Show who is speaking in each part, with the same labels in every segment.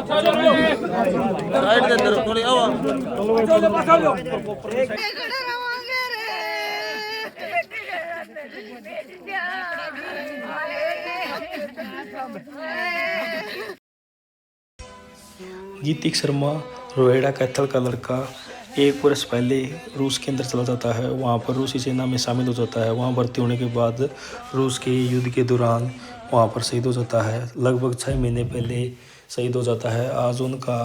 Speaker 1: Side दे अंदर थोड़ी आओ
Speaker 2: गीतिक शर्मा रोहेड़ा कैथल का लड़का 1 वर्ष पहले रूस के अंदर चला जाता है। वहाँ पर रूसी सेना में शामिल हो जाता है। वहाँ भर्ती होने के बाद रूस के युद्ध के दौरान वहाँ पर शहीद हो जाता है। लगभग 6 महीने पहले शहीद हो जाता है। आज उनका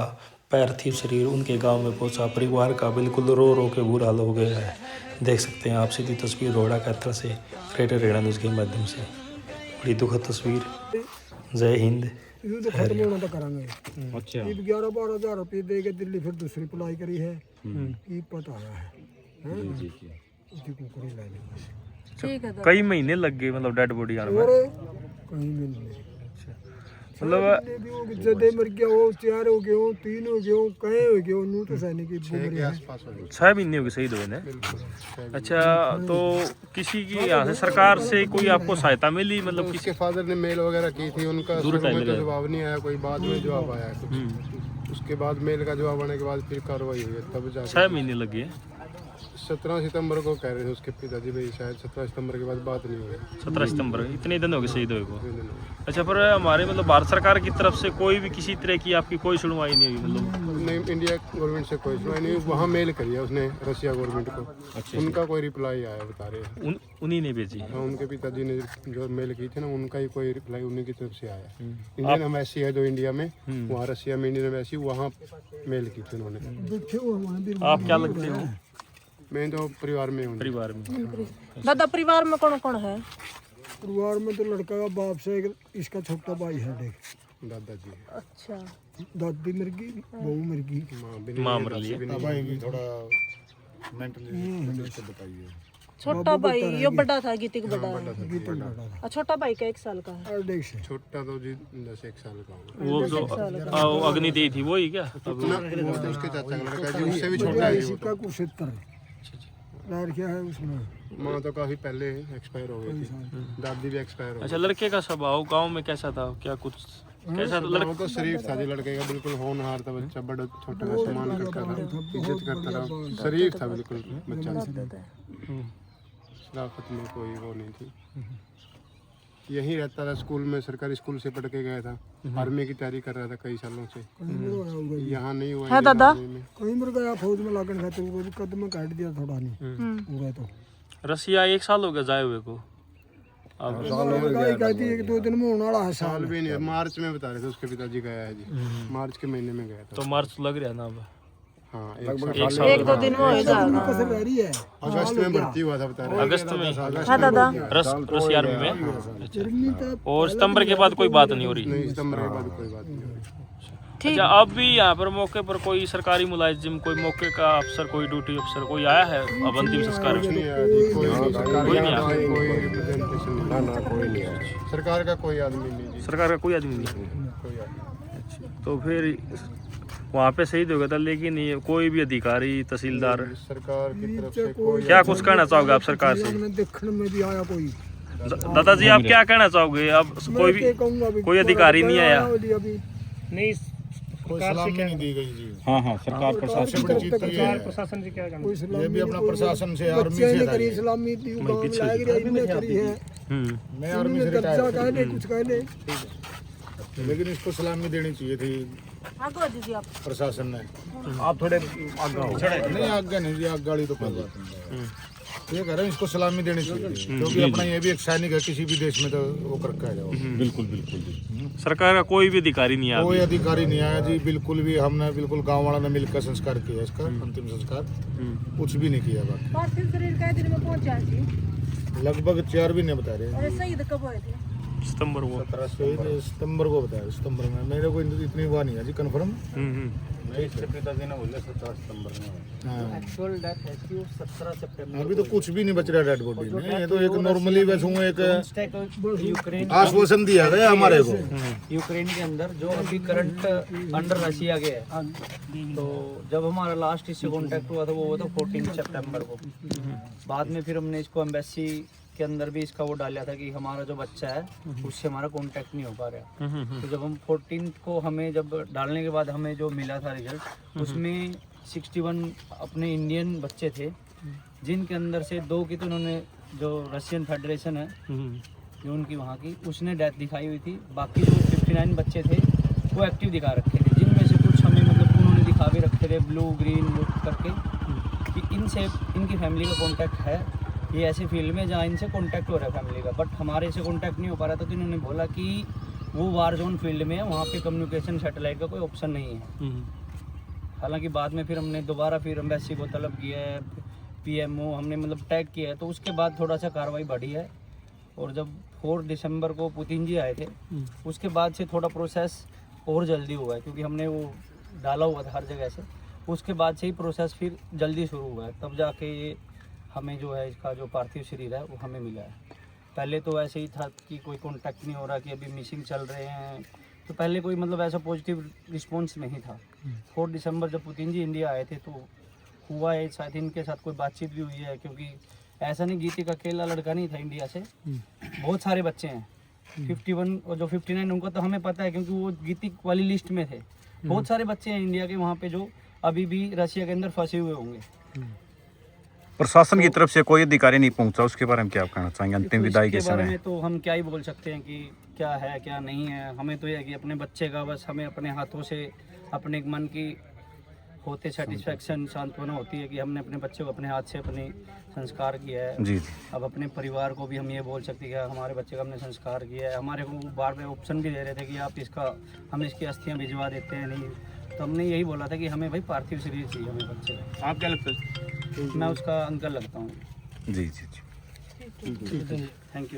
Speaker 2: पार्थिव शरीर उनके गांव में पहुंचा। परिवार का बिल्कुल रो रो के बुरा हाल हो गया है। देख सकते हैं आप सीधी तस्वीर रोहेड़ा कैथल से ग्रेटर रेड़ा न्यूज़ के माध्यम से। बड़ी दुखद तस्वीर। जय हिंद।
Speaker 3: तो खत्म होना तो करांगे। अच्छा 11-12 हज़ार रुपये दे के दिल्ली फिर दूसरी अप्लाई करी है। ये पता है जी कुकरी लाने बस।
Speaker 2: ठीक है। कई महीने लग गए मतलब डेड बॉडी आने में।
Speaker 3: कई महीने मतलब जदे मर गया हो 4 हो गए हो 3 हो गए हो कहे हो गए हो नू तो सैनिक की
Speaker 2: 6 महीने हो गए शहीद हुए ने। अच्छा तो किसी की यहाँ से सरकार से कोई आपको सहायता मिली मतलब
Speaker 4: किसी फादर ने मेल वगैरह की थी उनका जवाब नहीं आया कोई बाद में जवाब आया कुछ उसके बाद मेल का जवाब आने के बाद फिर कार्रवाई हुई तब जाकर
Speaker 2: 6 महीने लगे।
Speaker 4: 17 सितंबर को कह रहे थे उसके पिताजी भाई शायद 17 सितंबर के बाद बात नहीं हुई।
Speaker 2: 17 सितंबर इतने दिन हो गए शहीद हुए को। अच्छा पर हमारे मतलब भारत सरकार की तरफ से कोई भी किसी तरह की आपकी कोई सुनवाई नहीं हुई मतलब
Speaker 4: नहीं इंडिया गवर्नमेंट से कोई सुनवाई नहीं। वहाँ मेल करी है उसने रशिया गवर्नमेंट को। अच्छा उनका कोई रिप्लाई आया बता रहे हैं
Speaker 2: उन्हीं ने भेजी।
Speaker 4: हाँ उनके पिताजी ने जो मेल की थी ना उनका ही कोई रिप्लाई उन्हीं की तरफ से आया। इंडियन एम्बेसी है जो इंडिया में वहाँ रशिया में इंडियन एम्बेसी वहाँ मेल की थी उन्होंने।
Speaker 2: आप क्या लगते हो?
Speaker 4: मैं तो परिवार में हूँ।
Speaker 2: परिवार में
Speaker 5: दादा परिवार में कौन कौन है?
Speaker 3: परिवार में तो लड़का का बाप से इसका छोटा भाई है देख
Speaker 4: दादाजी।
Speaker 5: अच्छा
Speaker 3: दादी मर गई बहू मर गई
Speaker 2: माँ मर ली।
Speaker 4: भाई भी थोड़ा मेंटली बताइए।
Speaker 5: छोटा भाई ये बड़ा था गीतिक बड़ा। छोटा भाई का 1 साल का है।
Speaker 4: छोटा तो जी 1 साल का होगा।
Speaker 2: वो जो अग्नि दी थी वो ही क्या?
Speaker 4: उसके चाचा का लड़का जी उससे भी छोटा है।
Speaker 3: इसका कुछ 70 लड़ क्या है उसमें।
Speaker 4: माँ तो काफी पहले एक्सपायर हो गई थी। दादी भी एक्सपायर हो।
Speaker 2: अच्छा लड़के का स्वभाव गांव में कैसा था? क्या कुछ कैसा था?
Speaker 4: लड़का तो शरीफ था जी लड़के का बिल्कुल होनहार था बच्चा। बड़ा छोटा का सम्मान करता था इज्जत करता था शरीफ था बिल्कुल बच्चा। शराफत में कोई वो नहीं थी। यहीं रहता था स्कूल में सरकारी स्कूल से पढ़ के गया था। आर्मी की तैयारी कर रहा था कई सालों से। यहाँ नहीं हुआ
Speaker 5: है दादा
Speaker 3: कहीं मर गया फौज में लागन खाते हुए कदम काट दिया थोड़ा नहीं पूरा तो।
Speaker 2: रसिया 1 साल हो गया जाए हुए को। अब
Speaker 3: कहती 1-2 दिन में होने वाला है।
Speaker 4: साल भी नहीं मार्च में बता रहे थे उसके पिताजी गया है जी। मार्च के महीने में गया था।
Speaker 2: तो मार्च लग रहा है ना अब।
Speaker 4: हाँ
Speaker 5: 1-2 दिन में हो जाएगा।
Speaker 4: अगस्त में भर्ती हुआ था बता रहे।
Speaker 2: अगस्त में
Speaker 5: है दादा
Speaker 2: रसिया आर्मी में। और सितंबर के बाद कोई बात नहीं हो रही।
Speaker 4: नहीं सितंबर के बाद कोई बात नहीं हो रही।
Speaker 2: अच्छा अब भी यहाँ पर मौके पर कोई सरकारी मुलाजिम कोई मौके का अफसर कोई ड्यूटी अफसर कोई आया है अब अंतिम संस्कार?
Speaker 4: कोई नहीं आया। सरकार का कोई आदमी नहीं।
Speaker 2: सरकार का कोई आदमी नहीं। तो फिर वहाँ पे शहीद हो गया था लेकिन ये कोई भी अधिकारी तहसीलदार
Speaker 4: सरकार की तरफ से कोई
Speaker 2: क्या कुछ कहना चाहोगे आप सरकार से?
Speaker 3: देखने में भी आया कोई।
Speaker 2: दादाजी आप क्या कहना चाहोगे? अब कोई अधिकारी नहीं आया?
Speaker 3: नहीं
Speaker 4: कोई सलामी नहीं दी गई जी।
Speaker 6: हाँ सरकार
Speaker 3: प्रशासन से क्या कहना?
Speaker 4: ये भी अपना प्रशासन से आर्मी से
Speaker 3: करी सलामी दी करी है।
Speaker 4: मैं आर्मी से रिटायर
Speaker 3: कहने कुछ कहने
Speaker 4: लेकिन इसको सलामी देनी चाहिए थी प्रशासन ने।
Speaker 6: आप थोड़े आगे
Speaker 4: नहीं आगे नहीं जी आगे गाड़ी तो कोई बात नहीं। ये कह रहे हैं इसको सलामी देनी चाहिए क्योंकि अपना ये भी एक सैनिक है किसी भी देश में तो वो करके आया।
Speaker 6: बिल्कुल बिल्कुल
Speaker 2: सरकार का कोई भी अधिकारी नहीं आया?
Speaker 4: कोई अधिकारी नहीं आया जी बिल्कुल भी। हमने बिल्कुल गांव वाला ने मिलकर संस्कार किया इसका अंतिम संस्कार कुछ भी नहीं किया। बाकी
Speaker 5: शरीर का दिन में पहुंचा जी
Speaker 4: लगभग 4 भी नहीं बता रहे।
Speaker 5: शहीद कब हुए थे?
Speaker 2: सितंबर को।
Speaker 4: 17 सितंबर को बताया। सितंबर में मेरे को इतनी हुआ नहीं है जी कन्फर्म।
Speaker 6: इसके पिताजी ने बोले 17 सितंबर में।
Speaker 3: एक्चुअल डेथ है कि 17 सितंबर।
Speaker 4: अभी तो कुछ भी नहीं बच रहा डेड बॉडी में। ये तो एक नॉर्मली बस हूँ एक
Speaker 3: यूक्रेन
Speaker 4: आश्वासन दिया गया हमारे को।
Speaker 7: यूक्रेन के अंदर जो अभी करंट अंडर रशिया के है। तो जब हमारा लास्ट इससे कांटेक्ट हुआ था वो 14 सितंबर को। बाद में फिर हमने इसको एम्बेसी के अंदर भी इसका वो डाला था कि हमारा जो बच्चा है उससे हमारा कांटेक्ट नहीं हो पा रहा। तो जब हम 14 को हमें जब डालने के बाद हमें जो मिला था रिजल्ट, उसमें 61 अपने इंडियन बच्चे थे, जिनके अंदर से 2 की तो उन्होंने जो रशियन फेडरेशन है जो उनकी वहाँ की, उसने डेथ दिखाई हुई थी। बाकी जो 59 बच्चे थे वो एक्टिव दिखा रखे थे, जिनमें से कुछ हमें मतलब उन्होंने दिखा भी रखे थे ब्लू ग्रीन करके कि इनसे इनकी फैमिली का कांटेक्ट है, ये ऐसे फील्ड में जहाँ इनसे कांटेक्ट हो रहा है फैमिली का, बट हमारे से कांटेक्ट नहीं हो पा रहा था। तो इन्होंने बोला कि वो वार जोन फील्ड में है, वहाँ पे कम्युनिकेशन सैटेलाइट का कोई ऑप्शन नहीं है। हालांकि बाद में फिर हमने दोबारा फिर एम्बेसी को तलब किया है, PMO हमने मतलब टैग किया है, तो उसके बाद थोड़ा सा कार्रवाई बढ़ी है। और जब 4 दिसंबर को पुतिन जी आए थे, उसके बाद से थोड़ा प्रोसेस और जल्दी हुआ है, क्योंकि हमने वो डाला हुआ था हर जगह से। उसके बाद से ही प्रोसेस फिर जल्दी शुरू हुआ है, तब जाके ये हमें जो है इसका जो पार्थिव शरीर है वो हमें मिला है। पहले तो ऐसे ही था कि कोई कांटेक्ट नहीं हो रहा, कि अभी मिसिंग चल रहे हैं, तो पहले कोई मतलब ऐसा पॉजिटिव रिस्पॉन्स नहीं था। 4 दिसंबर जब पुतिन जी इंडिया आए थे तो हुआ है, शायद इनके साथ कोई बातचीत भी हुई है, क्योंकि ऐसा नहीं गीतिक अकेला लड़का नहीं था इंडिया से, बहुत सारे बच्चे हैं 51 और जो 59 उनको तो हमें पता है क्योंकि वो गीतिक वाली लिस्ट में थे। बहुत सारे बच्चे हैं इंडिया के वहाँ पे जो अभी भी रशिया के अंदर फंसे हुए होंगे।
Speaker 8: प्रशासन की तरफ से कोई अधिकारी नहीं पहुंचा, उसके बारे में क्या आप कहना चाहेंगे अंतिम विदाई के
Speaker 7: इसके बारे
Speaker 8: समय?
Speaker 7: में तो हम क्या ही बोल सकते हैं कि क्या है क्या नहीं है। हमें तो यह है कि अपने बच्चे का बस हमें अपने हाथों से अपने मन की होते सेटिस्फेक्शन सांत्वना होती है कि हमने अपने बच्चे को अपने हाथ से अपने संस्कार किया है।
Speaker 8: जी
Speaker 7: अब अपने परिवार को भी हम ये बोल सकते हैं कि हमारे बच्चे का हमने संस्कार किया है। हमारे को बार बार ऑप्शन भी दे रहे थे कि आप इसका हम इसकी अस्थियाँ भिजवा देते हैं, नहीं, तो हमने यही बोला था कि हमें भाई पार्थिव शरीर चाहिए हमें बच्चे का।
Speaker 6: आप क्या लगता है?
Speaker 7: मैं उसका अंकल लगता हूँ।
Speaker 8: जी जी जी।
Speaker 7: Thank you.